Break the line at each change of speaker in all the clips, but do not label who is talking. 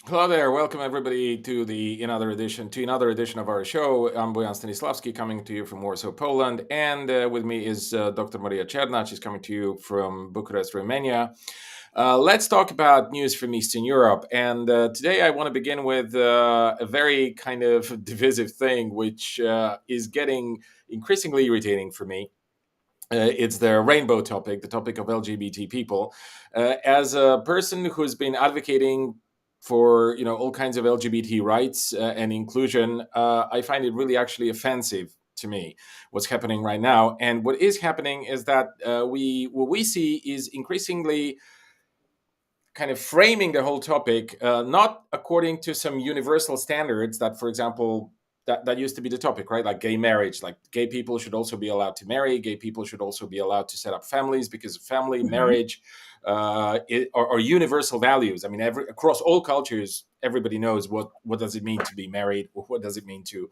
Hello there. Welcome everybody to another edition of our show. I'm Boyan Stanislavski, coming to you from Warsaw, Poland, and with me is Dr. Maria Cernat. She's coming to you from Bucharest, Romania. Let's talk about news from Eastern Europe. And today I want to begin with a very kind of divisive thing, which is getting increasingly irritating for me. It's the rainbow topic, the topic of LGBT people. As a person who's been advocating for all kinds of LGBT rights and inclusion, I find it really actually offensive to me what's happening right now. And what is happening is that what we see is increasingly kind of framing the whole topic not according to some universal standards that, for example, that used to be the topic, right? Like gay marriage, like gay people should also be allowed to marry, gay people should also be allowed to set up families, because family,
Mhm.
marriage are universal values. I mean, across all cultures, everybody knows what does it mean to be married, or what does it mean to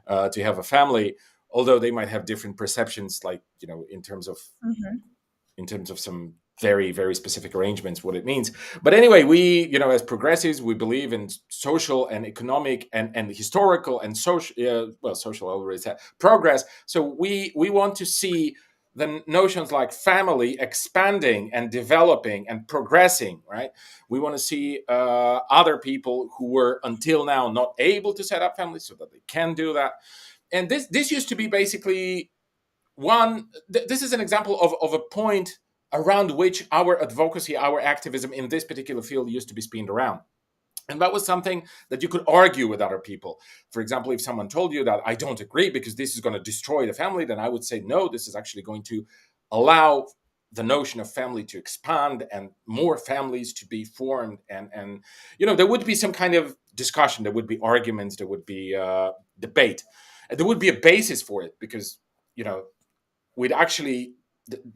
have a family, although they might have different perceptions, like
Mhm.
in terms of some very very specific arrangements what it means. But anyway, we, as progressives, we believe in social and economic and historical and social, social, I already said, progress. So we want to see the notions like family expanding and developing and progressing, right? We want to see other people who were until now not able to set up families, so that they can do that. And this used to be basically this is an example of a point around which our advocacy, our activism in this particular field used to be spinned around. And that was something that you could argue with other people. For example, if someone told you that I don't agree because this is going to destroy the family, then I would say, no, this is actually going to allow the notion of family to expand and more families to be formed. And there would be some kind of discussion, there would be arguments, there would be debate. And there would be a basis for it, because, you know, we'd actually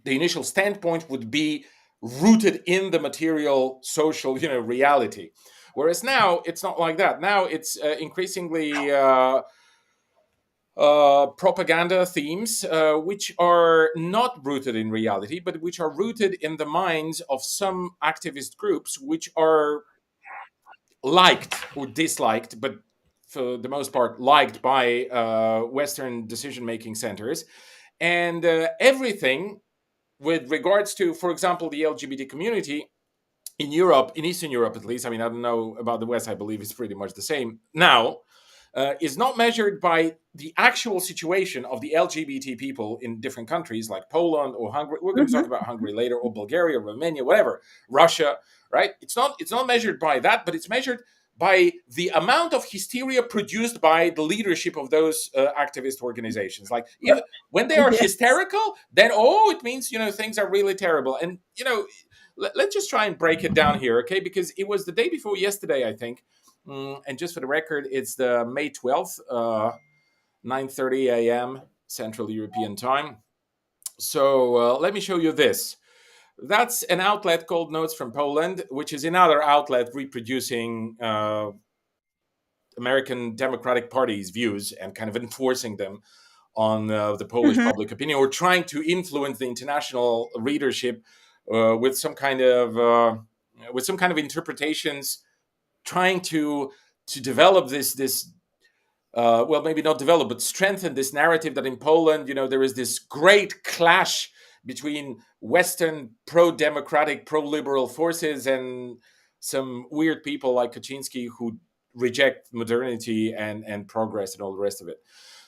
the initial standpoint would be rooted in the material social reality, whereas now it's not like that. Now it's increasingly propaganda themes, which are not rooted in reality, but which are rooted in the minds of some activist groups, which are liked or disliked, but for the most part liked by Western decision making centers. And everything with regards to, for example, the LGBT community in Europe, in Eastern Europe at least, I mean, I don't know about the West, I believe it's pretty much the same now, is not measured by the actual situation of the LGBT people in different countries like Poland or Hungary. We're going to talk
Mhm.
about Hungary later, or Bulgaria, Romania, whatever, Russia, right? It's not measured by that, but it's measured by the amount of hysteria produced by the leadership of those activist organizations. Like,
Well,
if when they are
yes.
hysterical, then oh, it means things are really terrible. And let's just try and break it down here, okay? Because it was the day before yesterday, I think. And just for the record, it's the May 12th, 9:30 a.m. Central European Time. So let me show you this. That's an outlet called Notes from Poland, which is another outlet reproducing American Democratic Party's views and kind of enforcing them on the Polish
Mhm.
public opinion, or trying to influence the international readership uh, with some kind of uh, with some kind of interpretations, trying to develop this well, maybe not develop, but strengthen this narrative that in Poland, there is this great clash between Western pro-democratic, pro-liberal forces and some weird people like Kaczynski who reject modernity and progress and all the rest of it.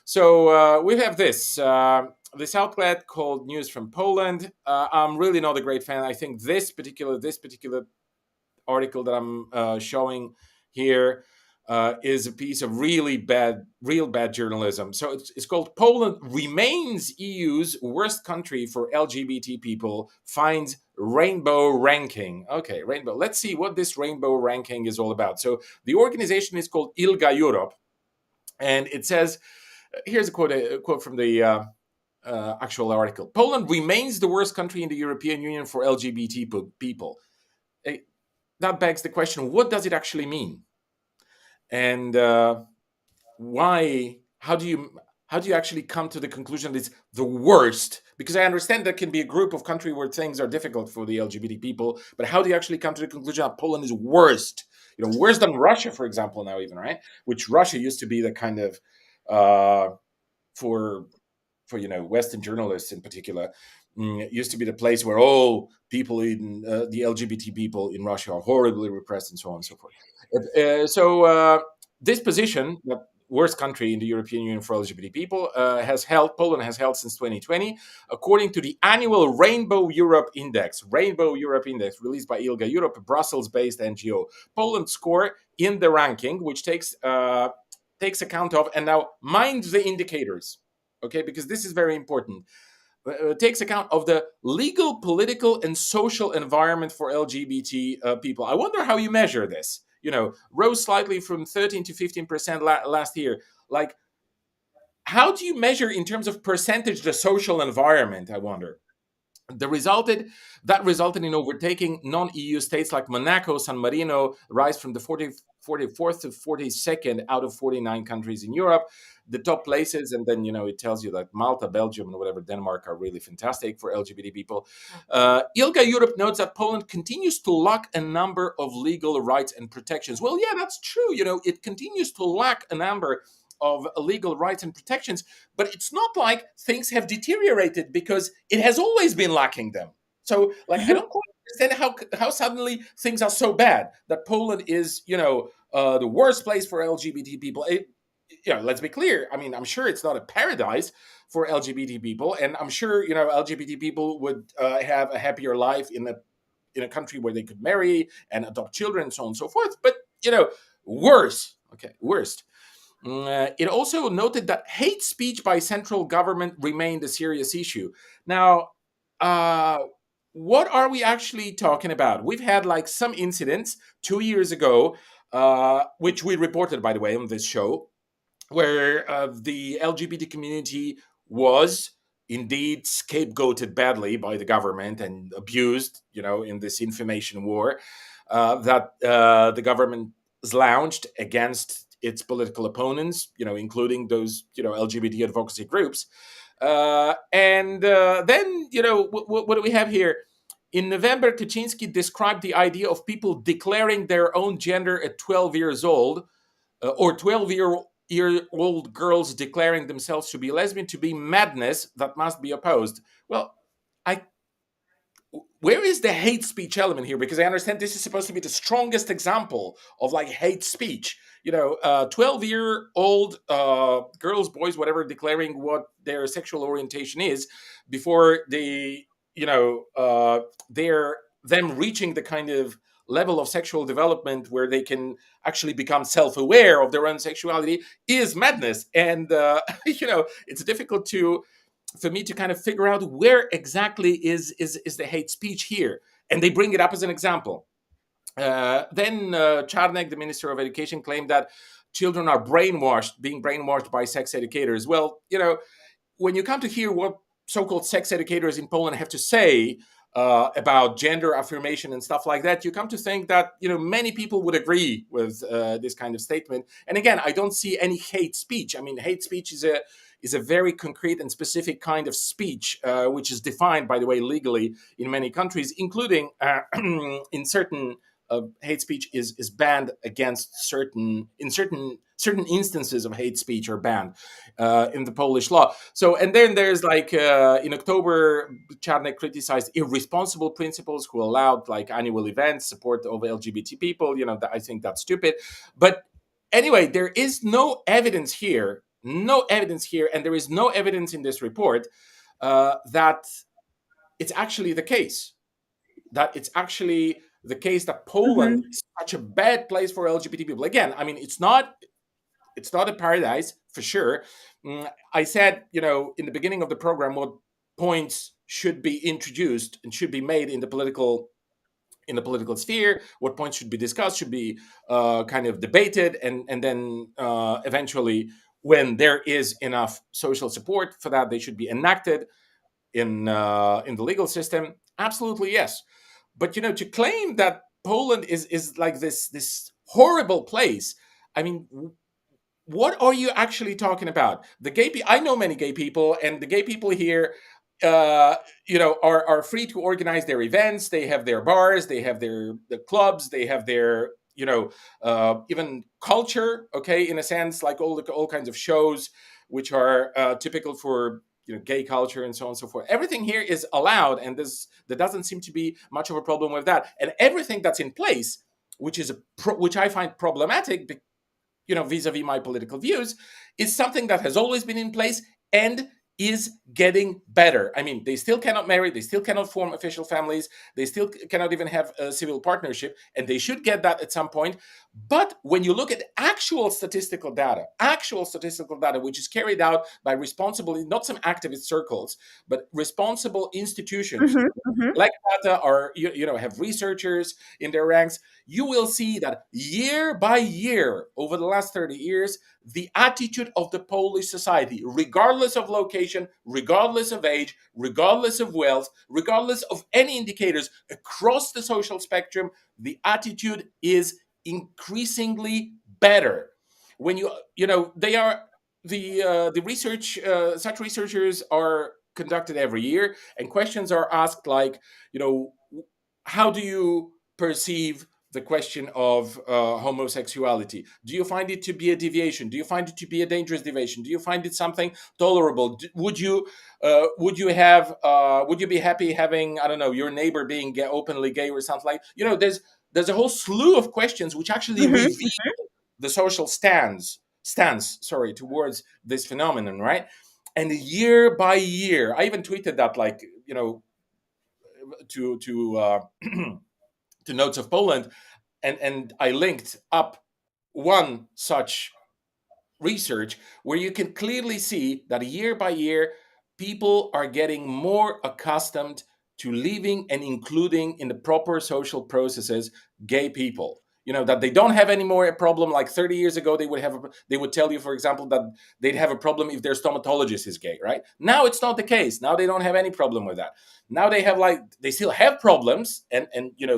So we have this outlet called News from Poland. I'm really not a great fan. I think this particular article that I'm showing here is a piece of real bad journalism. So it's called "Poland Remains EU's Worst Country for LGBT People, Finds Rainbow Ranking." Okay, rainbow. Let's see what this rainbow ranking is all about. So the organization is called ILGA Europe, and it says, here's a quote from the actual article: "Poland remains the worst country in the European Union for LGBT people." Eh, that begs the question: what does it actually mean? And why? how do you actually come to the conclusion that it's the worst? Because I understand there can be a group of country where things are difficult for the LGBT people, but how do you actually come to the conclusion that Poland is worst? Worse than Russia, for example, now even, right? Which Russia used to be the kind of uh, for Western journalists in particular, it used to be the place where people in the LGBT people in Russia are horribly repressed and so on and so forth. This position, the worst country in the European Union for LGBT people, Poland has held since 2020, according to the annual Rainbow Europe Index released by ILGA Europe, a Brussels-based NGO. Poland's score in the ranking, which takes account of, and now mind the indicators, okay, because this is very important. Takes account of the legal, political, and social environment for LGBT people. I wonder how you measure this. Rose slightly from 13 to 15% last year. Like, how do you measure in terms of percentage the social environment? I wonder. That resulted in overtaking non-EU states like Monaco, San Marino, rise from the 44th to 42nd out of 49 countries in Europe. The top places, and then it tells you that Malta, Belgium, and whatever, Denmark are really fantastic for LGBT people. ILGA Europe notes that Poland continues to lack a number of legal rights and protections. Well, yeah, that's true. It continues to lack a number of legal rights and protections, but it's not like things have deteriorated, because it has always been lacking them. So, like, I don't quite understand how suddenly things are so bad that Poland is, the worst place for LGBT people. Let's be clear. I mean, I'm sure it's not a paradise for LGBT people, and I'm sure LGBT people would have a happier life in a country where they could marry and adopt children and so on and so forth. But worse. Okay, worst. It also noted that hate speech by central government remained a serious issue. Now, uh, what are we actually talking about? We've had like some incidents 2 years ago, which we reported, by the way, on this show, where the LGBT community was indeed scapegoated badly by the government and abused, in this information war that the government launched against its political opponents, including those, LGBT advocacy groups. And then, what do we have here? In November, Kaczynski described the idea of people declaring their own gender at 12 years old, or 12-year-old girls declaring themselves to be lesbian, to be madness that must be opposed. Well, I where is the hate speech element here? Because I understand this is supposed to be the strongest example of like hate speech. 12-year-old girls, boys, whatever, declaring what their sexual orientation is before they're them reaching the kind of level of sexual development where they can actually become self-aware of their own sexuality is madness. And it's difficult for me to kind of figure out where exactly is the hate speech here. And they bring it up as an example. Then Czarnek, the Minister of Education, claimed that children are being brainwashed by sex educators. Well, when you come to hear what so-called sex educators in Poland have to say about gender affirmation and stuff like that, you come to think that many people would agree with this kind of statement. And again, I don't see any hate speech. I mean, hate speech is a very concrete and specific kind of speech, which is defined, by the way, legally in many countries, including in certain hate speech is banned against certain instances of hate speech are banned in the Polish law. So, and then there's like in October, Czarnek criticized irresponsible principals who allowed like annual events support of LGBT people. I think that's stupid. But anyway, there is no evidence here, and there is no evidence in this report that it's actually the case. That it's actually the case that Poland
Mhm.
is such a bad place for LGBT people. Again, I mean, it's not a paradise for sure. I said, in the beginning of the program, what points should be introduced and should be made in the political sphere, what points should be discussed, should be kind of debated, and then eventually, when there is enough social support for that, they should be enacted in the legal system. Absolutely, yes. But to claim that Poland is like this horrible place, I mean, what are you actually talking about? I know many gay people, and the gay people here, uh, are free to organize their events. They have their bars, they have their clubs, they have their, even culture. Okay, in a sense, like all kinds of shows which are typical for gay culture and so on and so forth. Everything here is allowed, and there doesn't seem to be much of a problem with that. And everything that's in place, which I find problematic, vis-a-vis my political views, is something that has always been in place and is getting better. I mean, they still cannot marry, they still cannot form official families, they still cannot even have a civil partnership, and they should get that at some point. But when you look at actual statistical data, which is carried out by responsible, not some activist circles, but responsible institutions
Hmm. Hmm.
like data, or have researchers in their ranks, you will see that year by year over the last 30 years, the attitude of the Polish society, regardless of location, regardless of age, regardless of wealth, regardless of any indicators across the social spectrum, the attitude is increasingly better. When they are the research, such researchers are conducted every year, and questions are asked like, how do you perceive the question of homosexuality? Do you find it to be a deviation? Do you find it to be a dangerous deviation? Do you find it something tolerable? Would you be happy having, I don't know, your neighbor being gay, openly gay, or something like? There's a whole slew of questions which actually
Hmm.
reveal the social stance, sorry, towards this phenomenon, right? And year by year, I even tweeted that, like, to to Notes of Poland, and I linked up one such research where you can clearly see that year by year, people are getting more accustomed to living and including in the proper social processes gay people. That they don't have anymore a problem like 30 years ago. They would tell you, for example, that they'd have a problem if their stomatologist is gay, right? Now it's not the case. Now they don't have any problem with that. Now they still have problems, and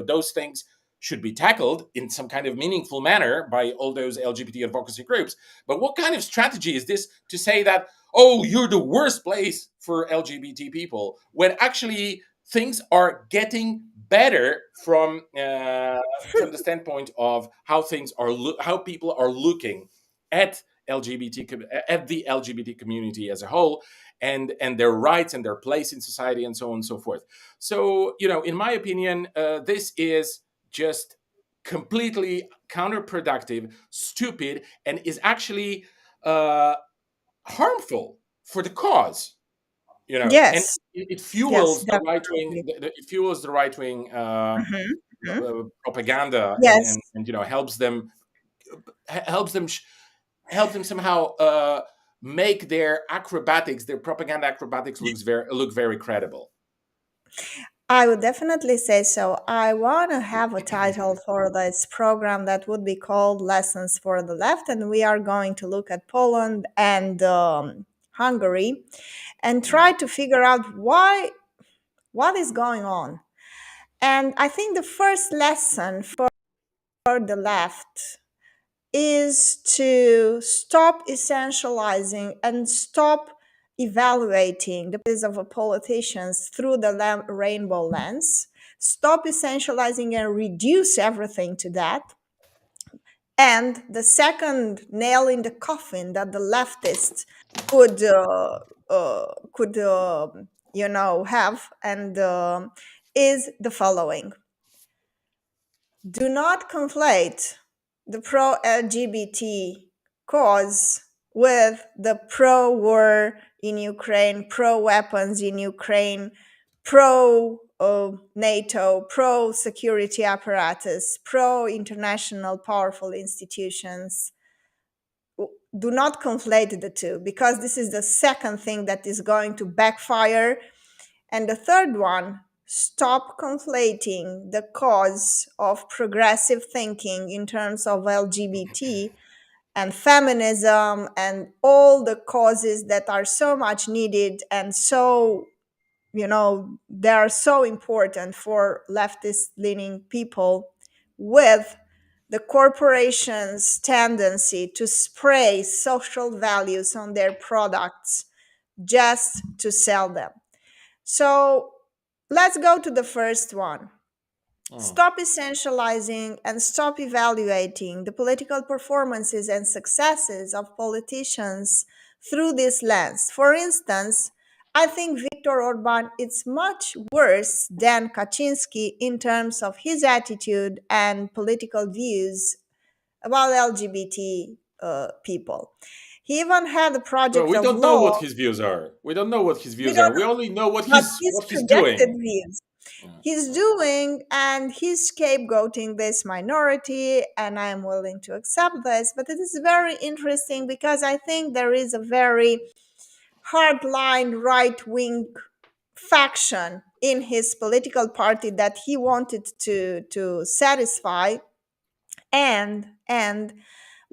those things should be tackled in some kind of meaningful manner by all those LGBT advocacy groups. But what kind of strategy is this to say that, oh, you're the worst place for LGBT people, when actually things are getting better from the standpoint of how people are looking at at the LGBT community as a whole, and their rights and their place in society, and so on and so forth. So, in my opinion, this is just completely counterproductive, stupid, and is actually uh, harmful for the cause. And
Yes,
it
yes,
fuels the right wing.
definitely.
It fuels the right wing
Hmm. Hmm.
propaganda, and
Yes,
and and helps them helps them somehow make their propaganda acrobatics look very credible.
I would definitely say so. I want to have a title for this program that would be called Lessons for the Left, and we are going to look at Poland and Hungary and
Mm.
try to figure out what is going on. And I think the first lesson for the left is to stop essentializing and stop evaluating the practice of politicians through the rainbow lens. Stop essentializing and reduce everything to that. And the second nail in the coffin that the leftists could have and is the following: do not conflate the pro LGBT cause with the pro war in Ukraine, pro weapons in Ukraine, pro NATO, pro security apparatus, pro international powerful institutions. Do not conflate the two, because this is the second thing that is going to backfire. And the third one, stop conflating the cause of progressive thinking in terms of LGBT and feminism and all the causes that are so much needed and so, they are so important for leftist leaning people, with the corporations' tendency to spray social values on their products just to sell them. So let's go to the first one.
Oh.
Stop essentializing and stop evaluating the political performances and successes of politicians through this lens. For instance, I think Viktor Orban is much worse than Kaczynski in terms of his attitude and political views about LGBT people. He even had a
Well,
project
we
of
don't know what
law.
his views are. We don't know what his
We
views are.
don't
We only know
But his
what he's
projected
doing.
views.
Yeah,
He's
yeah.
doing, and he's scapegoating this minority, and I'm willing to accept this. But it is very interesting because I think there is a very hardline right wing faction in his political party that he wanted to satisfy, and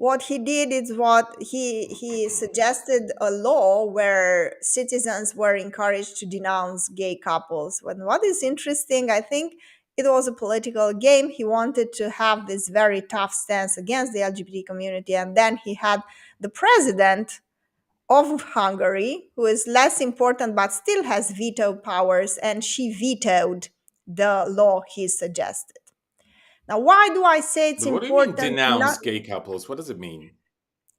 what he did is what he suggested a law where citizens were encouraged to denounce gay couples. When what is interesting, I think it was a political game. He wanted to have this very tough stance against the LGBT community, and then he had the president of Hungary, who is less important but still has veto powers, and she vetoed the law he suggested. Now, why do I say it's
But what do you mean
important not,
denounce gay couples? What does it mean?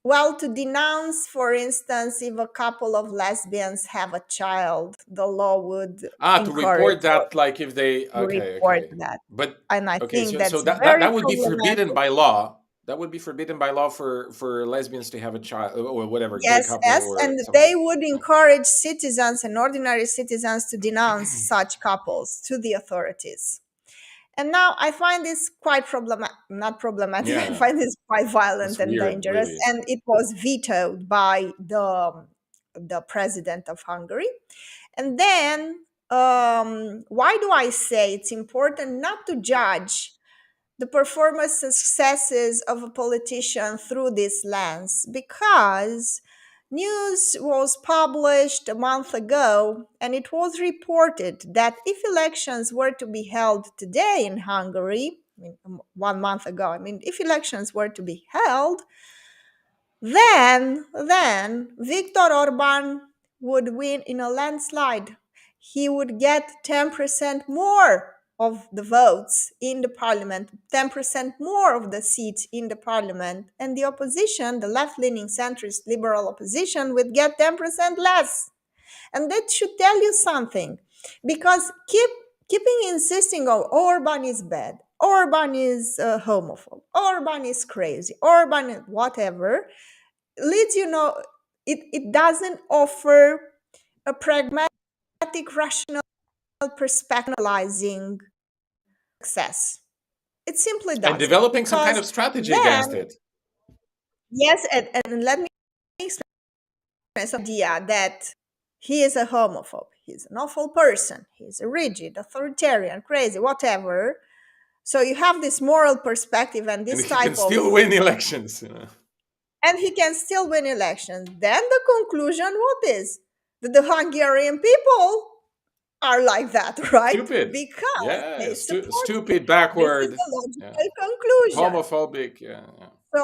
well, to denounce, for instance, if a couple of lesbians have a child, the law would
Ah, to
encourage
report
or
that, like if they,
to
okay,
report
okay.
that.
But
And I
okay,
think
so
that's
that
very
would be forbidden
problematic.
by law. That would be forbidden by law for lesbians to have a child or whatever, gay
Yes,
couple
yes,
or
and
something.
they would encourage citizens and ordinary citizens to denounce such couples to the authorities. And now I find this quite not problematic, I
Yeah,
find this quite violent
that's
and
weird,
dangerous.
really.
And it was vetoed by the president of Hungary. And then, why do I say it's important not to judge the performance successes of a politician through this lens? Because news was published a month ago and it was reported that if elections were to be held today in Hungary, I mean, 1 month ago, I mean, if elections were to be held, then Viktor Orban would win in a landslide. He would get 10% more of the votes in the parliament, 10% more of the seats in the parliament, and the opposition, the left-leaning centrist liberal opposition, would get 10% less. And that should tell you something, because keeping insisting, oh, Orban is bad, Orban is homophobe, Orban is crazy, Orban is whatever, leads it doesn't offer a pragmatic rational perspective analyzing success. It simply
And
doesn't,
developing some kind
because
of strategy against
then,
it.
yes, and let me explain this idea that he is a homophobe, he's an awful person, he's a rigid authoritarian crazy whatever. So you have this moral perspective and
And
this
he can
type of,
still win elections.
and he can still win elections. Then the conclusion, what is? That the Hungarian people are like that, right?
Stupid.
Because
Yeah,
they support him.
stupid,
This is
backward.
the
Yeah,
logical conclusion.
homophobic. Yeah, yeah.
So,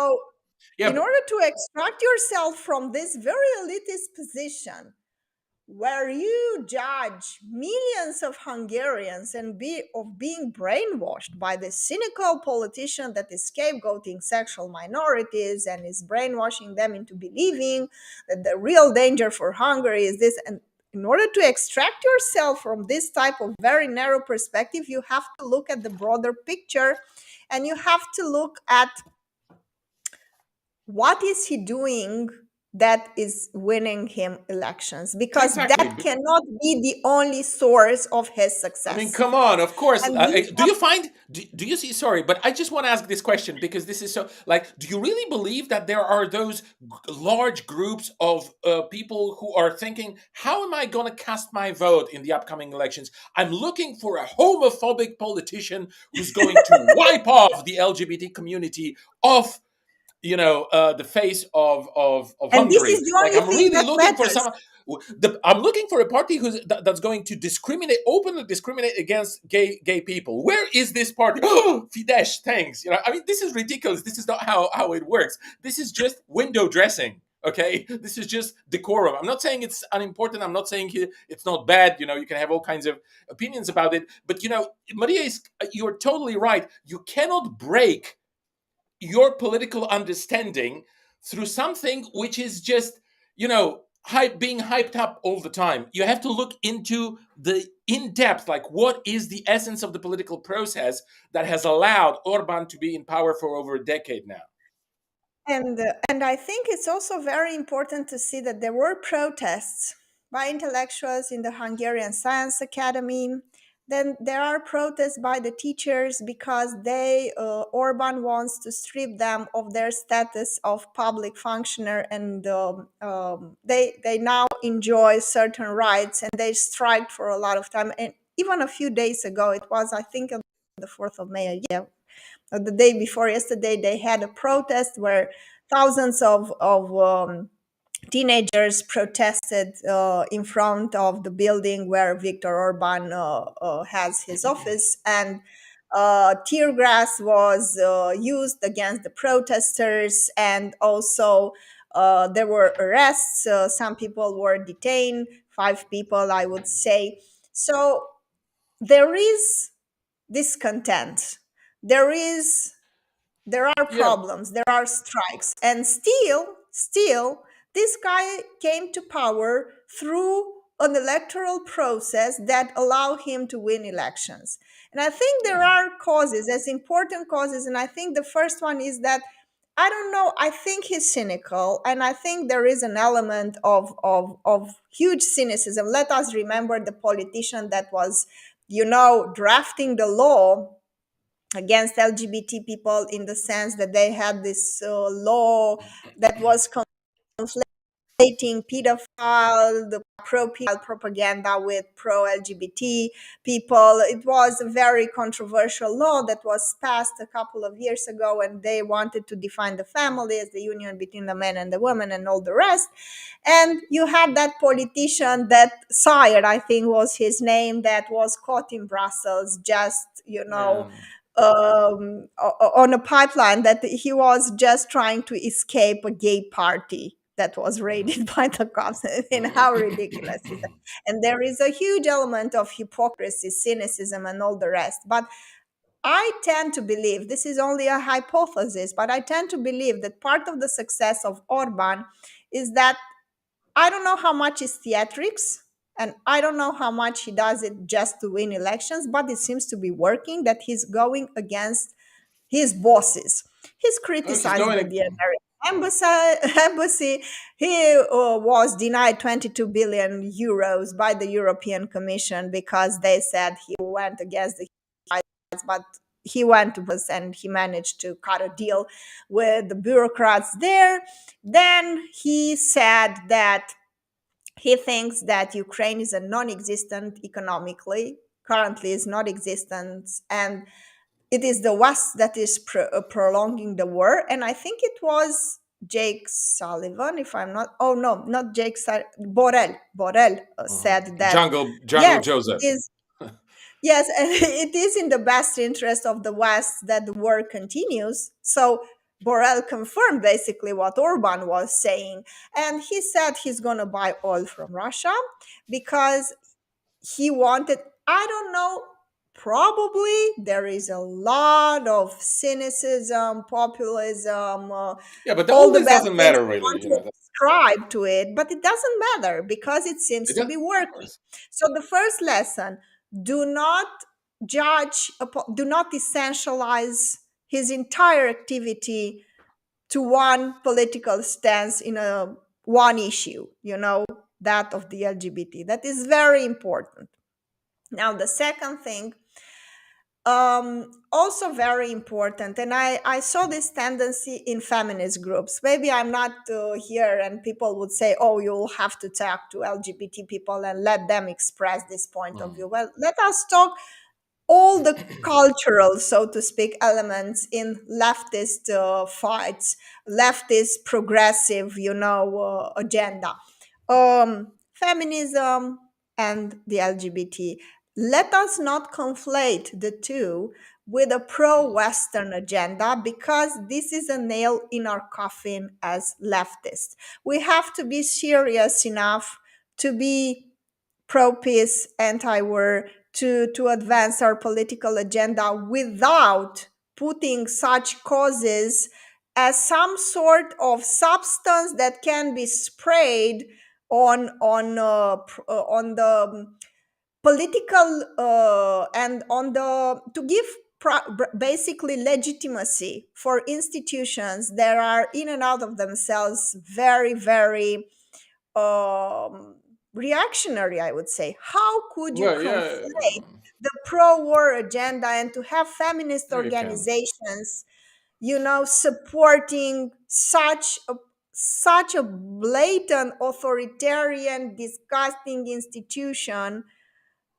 Yeah,
in
but
order to extract yourself from this very elitist position, where you judge millions of Hungarians and being brainwashed by the cynical politician that is scapegoating sexual minorities and is brainwashing them into believing that the real danger for Hungary is this. And in order to extract yourself from this type of very narrow perspective, you have to look at the broader picture, and you have to look at what is he doing that is winning him elections, because
exactly.
that cannot be the only source of his
I mean,
success.
come on, of course.
And we
Do you find, do you see, sorry, but I just want to ask this question because this is so, like, do you really believe that there are those large groups of people who are thinking, how am I going to cast my vote in the upcoming elections? I'm looking for a homophobic politician who's going to wipe off the LGBT community off, the face of
and this
Hungary.
is the
Like,
only
I'm
thing
really
that
looking for
matters.
someone. I'm looking for a party that's going to discriminate, openly discriminate against gay people. Where is this party? Oh, Fidesz, thanks. I mean, this is ridiculous. This is not how it works. This is just window dressing. Okay, this is just decorum. I'm not saying it's unimportant. I'm not saying it's not bad. You can have all kinds of opinions about it. But Maria, you're totally right. You cannot break your political understanding through something which is just being hyped up all the time. You have to look into the in depth, like what is the essence of the political process that has allowed Orban to be in power for over a decade now.
And I think it's also very important to see that there were protests by intellectuals in the Hungarian Science Academy. Then there are protests by the teachers because Orban wants to strip them of their status of public functioner, and they now enjoy certain rights, and they striked for a lot of time. And even a few days ago, it was, I think, on the 4th of May, yeah, the day before yesterday, they had a protest where thousands of teenagers protested in front of the building where Viktor Orban has his office, and tear gas was used against the protesters, and also there were arrests. Some people were detained, 5 people, I would say. So there is discontent. There is there are
Yeah,
problems, there are strikes, and still this guy came to power through an electoral process that allowed him to win elections. And I think there
yeah.
are causes, as important causes, and I think the first one is that, I don't know, I think he's cynical, and I think there is an element of huge cynicism. Let us remember the politician that was, drafting the law against LGBT people, in the sense that they had this law that was conflating pedophile, the pro-pedophile propaganda with pro-LGBT people. It was a very controversial law that was passed a couple of years ago, and they wanted to define the family as the union between the man and the woman and all the rest. And you had that politician, that Sire, I think was his name, that was caught in Brussels, just,
Yeah.
on a pipeline, that he was just trying to escape a gay party that was
Mhm.
raided by the cops. And how ridiculous is that? And there is a huge element of hypocrisy, cynicism, and all the rest. But I tend to believe, this is only a hypothesis, but I tend to believe that part of the success of Orban is that, I don't know how much is theatrics, and I don't know how much he does it just to win elections, but it seems to be working, that he's going against his bosses. He's
Oh, he's
criticized
going.
the American embassy. He was denied 22 billion euros by the European Commission because they said he went against the rights, but he went to us and he managed to cut a deal with the bureaucrats there. Then he said that he thinks that Ukraine is a non-existent economically, currently is non-existent, and it is the West that is prolonging the war. And I think it was Jake Sullivan, if I'm not, oh no, not Borrell
Mhm.
said that,
Jungle
yes, it
Joseph.
is. Yes, and it is in the best interest of the West that the war continues. So Borrell confirmed basically what Orban was saying. And he said he's going to buy oil from Russia because he wanted, I don't know, probably there is a lot of cynicism, populism,
Yeah, but
all
all
the
this
bad
doesn't
things
matter
you
really.
want to ascribe to it, but it doesn't matter because it seems
It
to
does,
be
of
working.
course.
So the first lesson: do not do not essentialize his entire activity to one political stance in a one issue, that of the LGBT. That is very important. Now, the second thing, also very important, and I saw this tendency in feminist groups. Maybe I'm not here, and people would say, oh, you'll have to talk to LGBT people and let them express this point of
Mm.
view. Well, let us talk all the cultural, so to speak, elements in leftist fights, leftist progressive, agenda. feminism and the LGBT. Let us not conflate the two with a pro Western agenda, because this is a nail in our coffin as leftists. We have to be serious enough to be pro peace, anti war, to advance our political agenda without putting such causes as some sort of substance that can be sprayed on the political and on the to give basically legitimacy for institutions that are in and out of themselves very very um, reactionary, I would say. How could you
Well, yeah,
conflate the pro-war agenda and to have feminist
no, you can.
organizations, supporting such a blatant authoritarian, disgusting institution,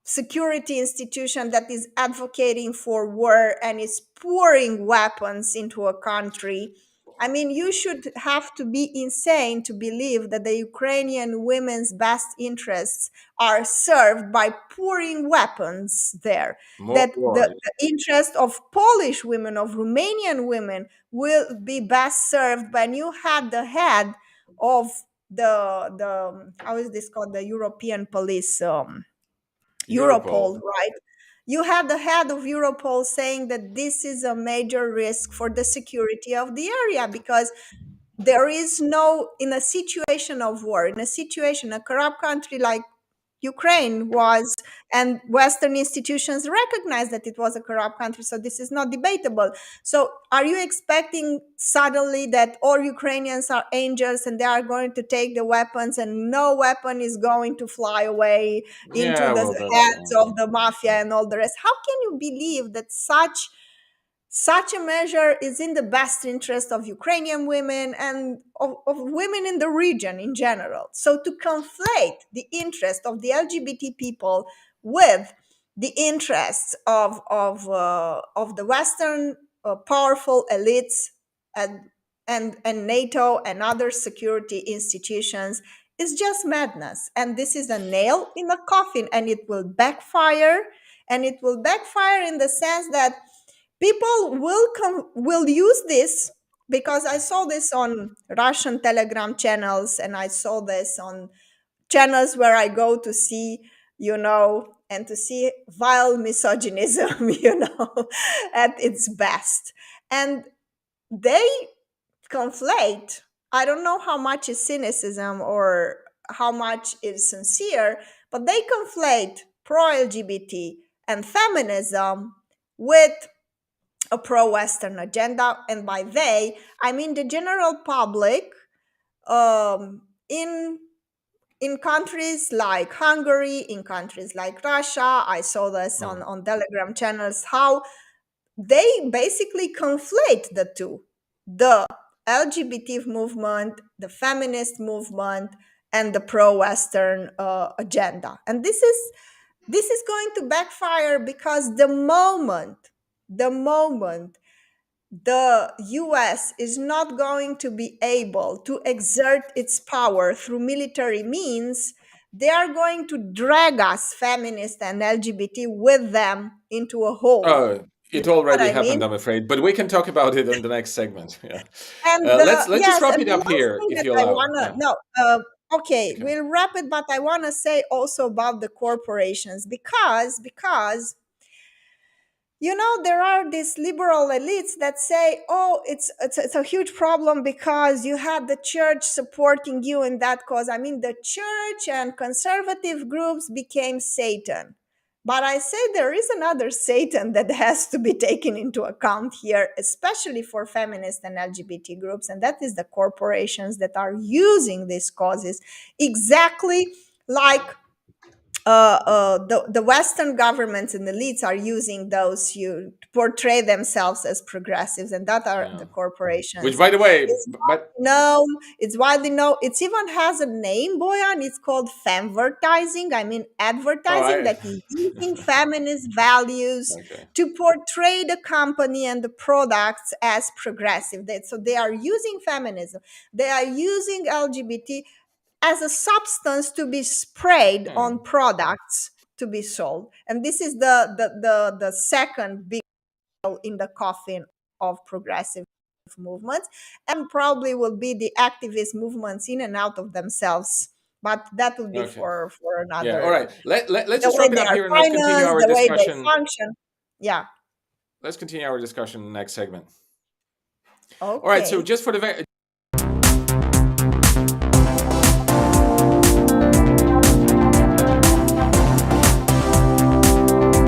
security institution that is advocating for war and is pouring weapons into a country? I mean, you should have to be insane to believe that the Ukrainian women's best interests are served by pouring weapons there.
More
That
war.
the interest of Polish women, of Romanian women, will be best served when you had the head of the how is this called, the European police,
Europol.
Europol, right? You have the head of Europol saying that this is a major risk for the security of the area, because there is no, in a situation of war, in a situation, a corrupt country like Ukraine was, and Western institutions recognize that it was a corrupt country, so this is not debatable. So are you expecting suddenly that all Ukrainians are angels and they are going to take the weapons and no weapon is going to fly away into
Yeah,
the
well, that's
hands of the mafia and all the rest? How can you believe that such a measure is in the best interest of Ukrainian women and of women in the region in general? So to conflate the interest of the LGBT people with the interests of the Western powerful elites and, and NATO and other security institutions is just madness. And this is a nail in the coffin, and it will backfire. And it will backfire in the sense that people will use this, because I saw this on Russian telegram channels, and I saw this on channels where I go to see, and to see vile misogynism, at its best. And they conflate, I don't know how much is cynicism or how much is sincere, but they conflate pro LGBT and feminism with a pro-Western agenda. And by they, I mean the general public, in countries like Hungary, in countries like Russia. I saw this
mm.
on Telegram channels, how they basically conflate the two: the LGBT movement, the feminist movement, and the pro-Western agenda. And this is going to backfire, because the moment the US is not going to be able to exert its power through military means, they are going to drag us, feminists and LGBT, with them into a hole.
Oh,
You
it
know what
already
I mean?
happened, I'm afraid, but we can talk about it in the next segment. Yeah.
And
Let's just
yes,
wrap
and
it
the
up
last
here,
thing
if
that
you
I
allow.
wanna
Yeah.
no, okay,
Okay.
we'll wrap it, but I wanna say also about the corporations, because there are these liberal elites that say, oh, it's a huge problem because you had the church supporting you in that cause. I mean, the church and conservative groups became Satan. But I say there is another Satan that has to be taken into account here, especially for feminist and LGBT groups, and that is the corporations that are using these causes exactly like the Western governments and elites are using those to portray themselves as progressives, and that are
Yeah.
the
Which,
corporations.
by the way,
It's
but
known, it's widely known. It even has a name, Boyan. It's called femvertising. I mean,
oh,
advertising
I
that is using feminist values
okay.
to portray the company and the products as progressive. So they are using feminism. They are using LGBT as a substance to be sprayed
Yeah.
on products to be sold. And this is the second big nail in the coffin of progressive movements, and probably will be the activist movements in and out of themselves. But that will be
Okay.
for
Yeah. All right.
another,
Let's
the
just
way
wrap it
they
up
are
here and let's continue
financed,
our
the way they
discussion.
function. Yeah.
Let's continue our discussion in the next segment. All right. So
Okay.
just for the